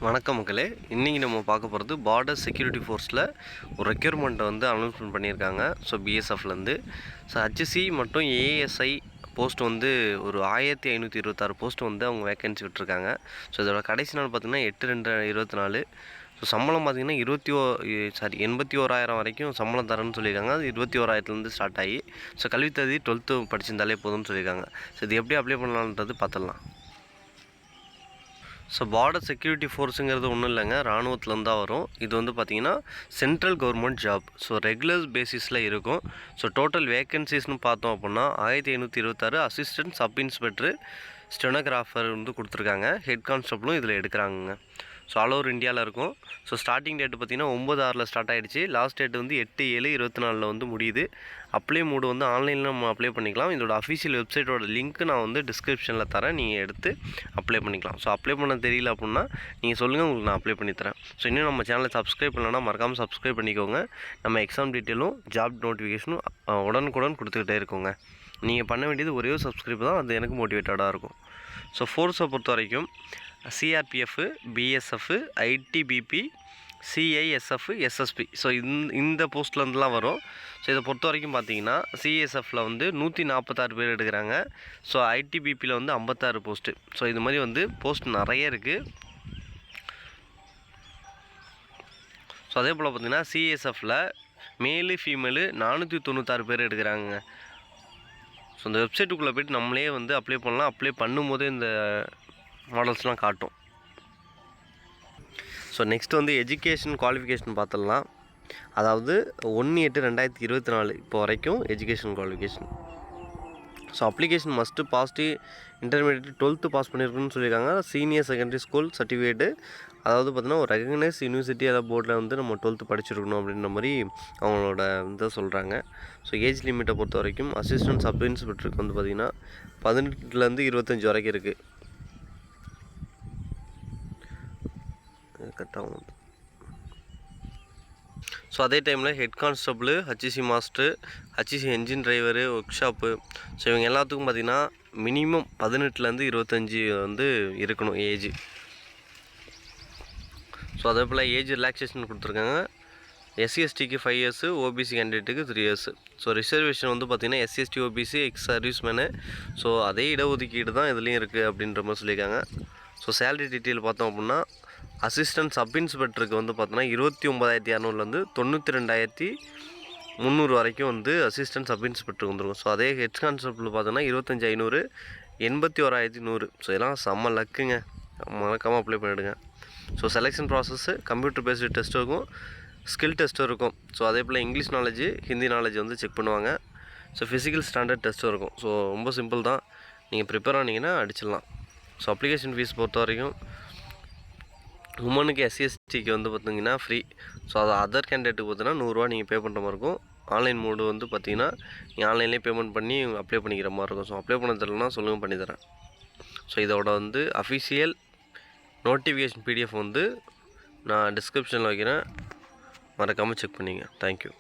வணக்கம் மக்களே, இன்றைக்கி நம்ம பார்க்க போகிறது பார்டர் செக்யூரிட்டி ஃபோர்ஸில் ஒரு ரெக்யூர்மெண்ட்டை வந்து அனௌன்ஸ்மெண்ட் பண்ணியிருக்காங்க. ஸோ பிஎஸ்எஃப்லேருந்து ஹச்சி மற்றும் ஏஎஸ்ஐ போஸ்ட் வந்து ஒரு 1526 போஸ்ட் வந்து அவங்க வேக்கன்சி விட்டுருக்காங்க. ஸோ இதோட கடைசி நாள் பார்த்திங்கன்னா 8/2/24. ஸோ சம்பளம் பார்த்திங்கன்னா 81,000 வரைக்கும் சம்பளம் தரேன்னு சொல்லியிருக்காங்க. அது 21,000 ஸ்டார்ட் ஆகி, ஸோ கல்வித்தகுதி 12th படிச்சிருந்தாலே போதும்னு சொல்லியிருக்காங்க. ஸோ இது எப்படி அப்ளை பண்ணலான்றது பார்த்துடலாம். ஸோ பார்டர் செக்யூரிட்டி ஃபோர்ஸுங்கிறது ஒன்றும் இல்லைங்க, இராணுவத்துலேருந்து தான் வரும். இது வந்து பார்த்திங்கன்னா central government job. So regular பேசிஸில் இருக்கும். ஸோ டோட்டல் வேக்கன்சிஸ்னு பார்த்தோம் அப்படின்னா 1526 அசிஸ்டன்ட் சப் இன்ஸ்பெக்டர் ஸ்டெனோகிராஃபர் வந்து கொடுத்துருக்காங்க. ஹெட் கான்ஸ்டபிளும் இதில் எடுக்கிறாங்க. ஸோ ஆல் ஓவர் இந்தியாவில் இருக்கும். ஸோ ஸ்டார்டிங் டேட்டு பார்த்திங்கன்னா 9/6 ஸ்டார்ட் ஆகிடுச்சு. லாஸ்ட் டேட் வந்து 8/7/24 வந்து முடியுது. அப்ளை மூடு வந்து ஆன்லைனில் நம்ம அப்ளை பண்ணிக்கலாம். இதோட அஃபிஷியல் வெப்சைட்டோட லிங்க் நான் வந்து டிஸ்கிரிப்ஷனில் தரேன், நீங்கள் எடுத்து அப்ளை பண்ணிக்கலாம். ஸோ அப்ளை பண்ண தெரியல அப்படின்னா நீங்கள் சொல்லுங்கள், உங்களுக்கு நான் அப்ளை பண்ணி தரேன். ஸோ இன்னும் நம்ம சேனலை சப்ஸ்கிரைப் பண்ணலன்னா மறக்காமல் சப்ஸ்கிரைப் பண்ணிக்கோங்க. நம்ம எக்ஸாம் டீட்டெயிலும் ஜாப் நோட்டிஃபிகேஷனும் உடனுக்குடன் கொடுத்துக்கிட்டே இருக்கோங்க. நீங்கள் பண்ண வேண்டியது ஒரே ஒரு சப்ஸ்கிரைப் தான், அது எனக்கு மோட்டிவேட்டடாக இருக்கும். ஸோ ஃபோர்ஸை பொறுத்த வரைக்கும் CRPF, BSF, ITBP, CISF, SSB. So இந்த போஸ்ட்லேருந்துலாம் வரும். ஸோ இதை பொறுத்த வரைக்கும் பார்த்தீங்கன்னா சிஎஸ்எஃப்பில் வந்து 146 பேர் எடுக்கிறாங்க. ஸோ ஐடிபிபியில் வந்து 56 போஸ்ட்டு. ஸோ இது மாதிரி வந்து போஸ்ட் நிறைய இருக்குது. ஸோ அதே போல் பார்த்திங்கன்னா சிஎஸ்எஃப்பில் மேலு ஃபீமேலு 496 பேர் எடுக்கிறாங்க. ஸோ இந்த வெப்சைட்டுக்குள்ளே போய்ட்டு நம்மளே வந்து அப்ளை பண்ணலாம். அப்ளை பண்ணும்போதே இந்த மாடல்ஸ்லாம் காட்டும். ஸோ நெக்ஸ்ட் வந்து எஜுகேஷன் குவாலிஃபிகேஷன் பார்த்துடலாம். அதாவது 1/8/2024 இப்போ வரைக்கும் education qualification. So application must passed intermediate 12th pass பண்ணியிருக்குன்னு சொல்லியிருக்காங்க. சீனியர் செகண்டரி ஸ்கூல் சர்டிஃபிகேட்டு, அதாவது பார்த்திங்கன்னா ஒரு ரெகக்னைஸ் யூனிவர்சிட்டி அதாவது போர்டில் வந்து நம்ம 12th படிச்சிருக்கணும் அப்படின்ற மாதிரி அவங்களோட இதை சொல்கிறாங்க. ஸோ ஏஜ் லிமிட்டை பொறுத்த வரைக்கும் அசிஸ்டன்ட் சப் இன்ஸ்பெக்டருக்கு வந்து பார்த்திங்கன்னா 18 to 25 வரைக்கும் இருக்குது. கரெக்டாக. ஸோ அதே டைமில் head constable, HCC master, HCC engine driver, work shop, so இவங்க எல்லாத்துக்கும் பார்த்திங்கன்னா மினிமம் 18 to 25 வந்து இருக்கணும் ஏஜ். ஸோ அதே போல் ஏஜ் ரிலாக்ஸேஷன் கொடுத்துருக்காங்க. எஸ்சிஎஸ்டிக்கு 5 years, ஓபிசி கேண்டிடேட்டுக்கு 3 years. ஸோ ரிசர்வேஷன் வந்து பார்த்திங்கன்னா SC ST, OBC, ex service men. So அதே இடஒதுக்கீடு தான் இதுலேயும் இருக்குது அப்படின்ற மாதிரி சொல்லியிருக்காங்க. ஸோ சேலரி டீட்டெயில் பார்த்தோம் அப்படின்னா அசிஸ்டன்ட் சப் இன்ஸ்பெக்டருக்கு வந்து பார்த்தோன்னா 29,200 92,300 வரைக்கும் வந்து அசிஸ்டன்ட் சப் இன்ஸ்பெக்டருக்கு வந்துருக்கும். ஸோ அதே ஹெட் கான்ஸ்டபிள் பார்த்தோன்னா 25,500 81,100. ஸோ இதெல்லாம் செம்ம லக்குங்க, மறக்காமல் அப்ளை பண்ணிவிடுங்க. So selection process computer based டெஸ்ட்டும் இருக்கும், ஸ்கில் டெஸ்ட்டும் இருக்கும். ஸோ அதே போல் இங்கிலீஷ் நாலேஜ், ஹிந்தி நாலேஜ் வந்து செக் பண்ணுவாங்க. ஸோ ஃபிசிக்கல் ஸ்டாண்டர்ட் டெஸ்ட்டும் இருக்கும். ஸோ ரொம்ப சிம்பிள் தான், நீங்கள் ப்ரிப்பேர் ஆனீங்கன்னா அடிச்சிடலாம். ஸோ அப்ளிகேஷன் ஃபீஸ் பொறுத்த வரைக்கும் உமனுக்கு எஸ்சிஎஸ்டிக்கு வந்து பார்த்திங்கன்னா ஃப்ரீ. ஸோ அது அதர் கேண்டிடேட்டுக்கு பார்த்தீங்கன்னா 100 ரூபா நீங்கள் பே பண்ணுற மாதிரி இருக்கும். ஆன்லைன் மோடு வந்து பார்த்திங்கன்னா நீங்கள் ஆன்லைன்லேயே பேமெண்ட் பண்ணி அப்ளை பண்ணிக்கிற மாதிரி இருக்கும். ஸோ அப்ளை பண்ண தெரியலனா சொல்லுங்கள், பண்ணித்தரேன். ஸோ இதோட வந்து அஃபிஷியல் நோட்டிஃபிகேஷன் பிடிஎஃப் வந்து நான் டிஸ்கிரிப்ஷனில் வைக்கிறேன், மறக்காமல் செக் பண்ணிங்க. தேங்க்யூ.